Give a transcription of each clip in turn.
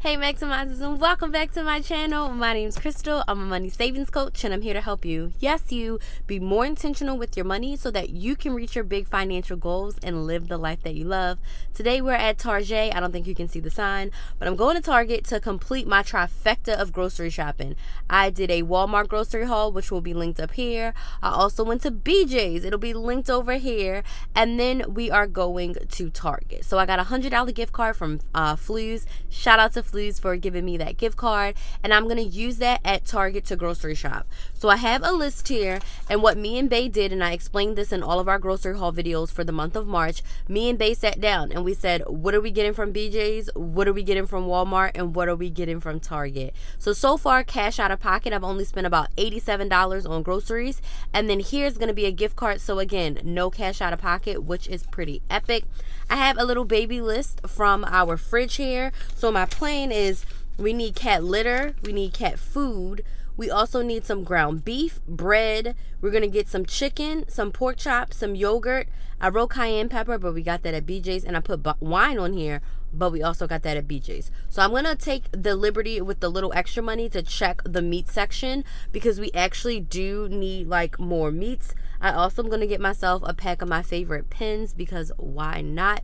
Hey Maximizers, and welcome back to my channel. My name is Crystal. I'm a money savings coach and I'm here to help you, yes you, be more intentional with your money so that you can reach your big financial goals and live the life that you love. Today we're at Target. I don't think you can see the sign, but I'm going to Target to complete my trifecta of grocery shopping. I did a Walmart grocery haul, which will be linked up here. I also went to BJ's. It'll be linked over here. And then we are going to Target. So I got a $100 gift card from Flues. Shout out to Flues for giving me that gift card, and I'm gonna use that at Target to grocery shop. So I have a list here, and what me and Bay did, and I explained this in all of our grocery haul videos for the month of March. Me and Bay sat down and we said, what are we getting from BJ's, what are we getting from Walmart, and what are we getting from Target? So far, cash out of pocket, I've only spent about $87 on groceries, and then here's gonna be a gift card. So again, no cash out of pocket, which is pretty epic. I have a little baby list from our fridge here. So my plan is we need cat litter, we need cat food, we also need some ground beef, bread, we're gonna get some chicken, some pork chops, some yogurt. I wrote cayenne pepper, but we got that at BJ's, and I put wine on here, but we also got that at BJ's. So I'm gonna take the liberty with the little extra money to check the meat section because we actually do need like more meats. I also am gonna get myself a pack of my favorite pins because why not?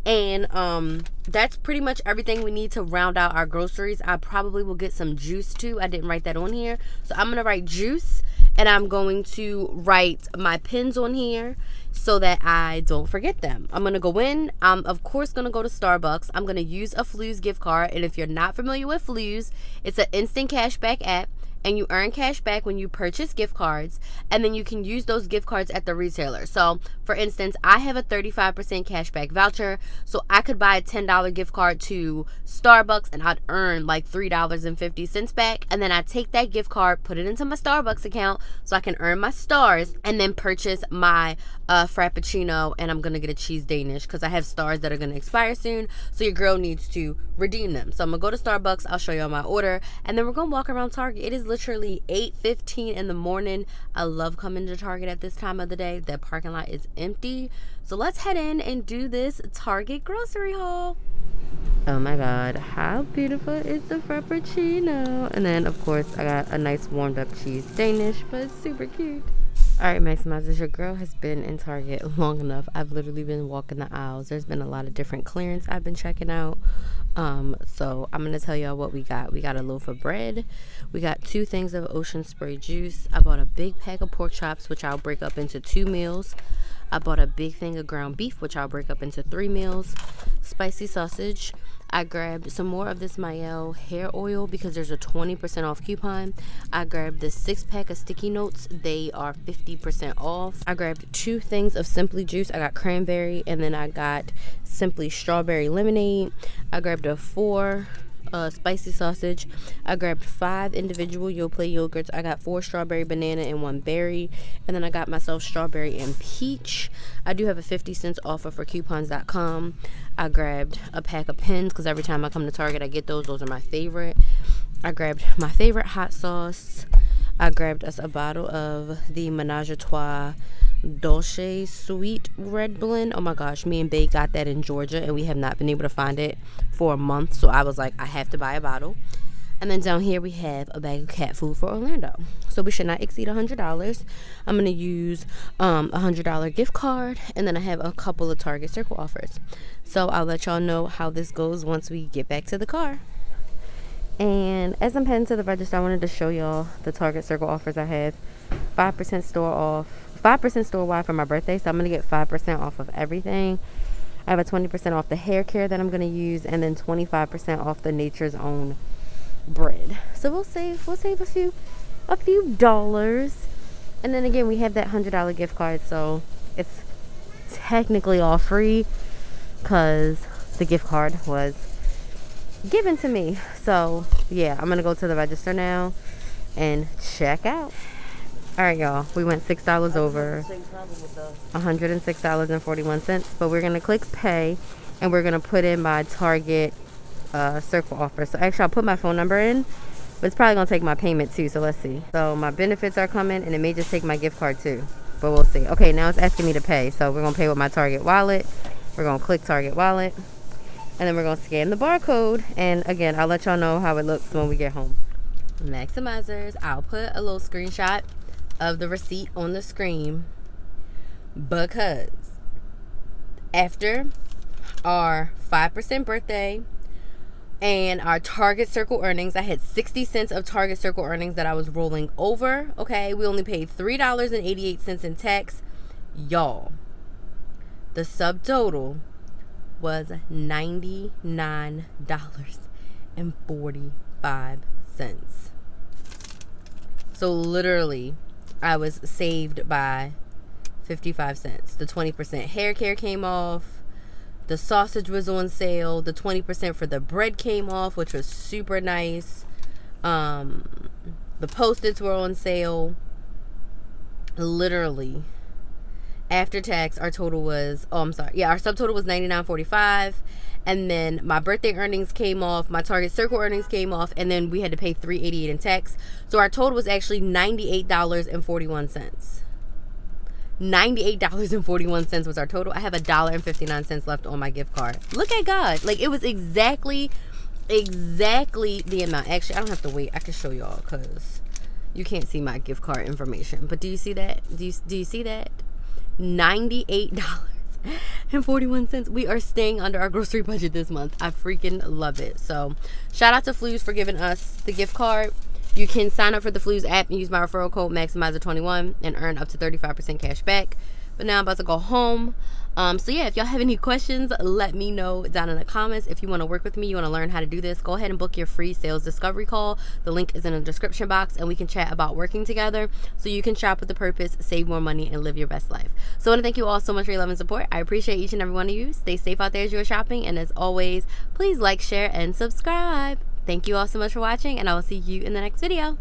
And that's pretty much everything we need to round out our groceries. I probably will get some juice too. I didn't write that on here, so I'm gonna write juice, and I'm going to write my pins on here so that I don't forget them. I'm gonna go in. I'm of course gonna go to Starbucks. I'm gonna use a Flues gift card, and if you're not familiar with Flues, it's an instant cashback app, and you earn cash back when you purchase gift cards, and then you can use those gift cards at the retailer. So for instance, I have a 35% cashback voucher, so I could buy a $10 gift card to Starbucks and I'd earn like $3.50 back, and then I take that gift card, put it into my Starbucks account so I can earn my stars, and then purchase my frappuccino, and I'm gonna get a cheese Danish because I have stars that are gonna expire soon, so your girl needs to redeem them. So I'm gonna go to Starbucks, I'll show you all my order, and then we're gonna walk around Target. It is literally 8:15 in the morning. I love coming to Target at this time of the day. That parking lot is empty. So let's head in and do this Target grocery haul. Oh my god, how beautiful is the frappuccino? And then of course I got a nice warmed up cheese Danish, but it's super cute. Alright Maximizers, your girl has been in Target long enough. I've literally been walking the aisles. There's been a lot of different clearance I've been checking out. So I'm going to tell y'all what we got. We got a loaf of bread. We got 2 things of ocean spray juice. I bought a big pack of pork chops, which I'll break up into 2 meals. I bought a big thing of ground beef, which I'll break up into 3 meals. Spicy sausage. I grabbed some more of this Mael hair oil because there's a 20% off coupon. I grabbed this 6-pack of sticky notes. They are 50% off. I grabbed 2 things of Simply Juice. I got cranberry, and then I got Simply Strawberry Lemonade. I grabbed a 4 spicy sausage. I grabbed 5 individual Yoplait yogurts. I got 4 strawberry banana and 1 berry, and then I got myself strawberry and peach. I do have a 50 cents offer for coupons.com. I grabbed a pack of pins because every time I come to Target I get those. Those are my favorite. I grabbed my favorite hot sauce. I grabbed us a bottle of the Menage a Trois Dolce Sweet Red Blend. Oh my gosh, me and Bae got that in Georgia and we have not been able to find it for a month, so I was like, I have to buy a bottle. And then down here we have a bag of cat food for Orlando, so we should not exceed $100. I'm gonna use a $100 gift card, and then I have a couple of Target Circle offers, so I'll let y'all know how this goes once we get back to the car. And as I'm heading to the register, I wanted to show y'all the Target Circle offers I have. 5% store off, 5% store wide for my birthday, so I'm going to get 5% off of everything. I have a 20% off the hair care that I'm going to use, and then 25% off the Nature's Own bread. So we'll save a few dollars. And then again, we have that $100 gift card, so it's technically all free because the gift card was given to me. So yeah, I'm gonna go to the register now and check out. All right y'all, we went $6 over, $106.41, but we're gonna click pay and we're gonna put in my Target Circle offer. So actually I'll put my phone number in, but it's probably gonna take my payment too, so let's see. So my benefits are coming, and it may just take my gift card too, but we'll see. Okay, now it's asking me to pay, so we're gonna pay with my Target wallet. We're gonna click Target wallet. And then we're going to scan the barcode. And again, I'll let y'all know how it looks when we get home. Maximizers. I'll put a little screenshot of the receipt on the screen, because after our 5% birthday and our Target Circle earnings, I had 60 cents of Target Circle earnings that I was rolling over. Okay, we only paid $3.88 in tax. Y'all, the subtotal was $99.45. So literally, I was saved by 55 cents. The 20% hair care came off. The sausage was on sale. The 20% for the bread came off, which was super nice. The Post-its were on sale. Literally, after tax, our total was, our subtotal was $99.45. And then my birthday earnings came off, my Target Circle earnings came off, and then we had to pay $3.88 in tax. So our total was actually $98.41. $98.41 was our total. I have $1.59 left on my gift card. Look at God. Like, it was exactly the amount. Actually, I don't have to wait. I can show y'all because you can't see my gift card information. But do you see that? Do you see that? $98.41. We are staying under our grocery budget this month. I freaking love it. So shout out to Flues for giving us the gift card. You can sign up for the Flues app and use my referral code Maximizer21 and earn up to 35% cash back. But now I'm about to go home. So yeah, if y'all have any questions, let me know down in the comments. If you want to work with me, you want to learn how to do this, go ahead and book your free sales discovery call. The link is in the description box, and we can chat about working together so you can shop with a purpose, save more money, and live your best life. So I want to thank you all so much for your love and support. I appreciate each and every one of you. Stay safe out there as you're shopping, and as always, please like, share, and subscribe. Thank you all so much for watching, and I will see you in the next video.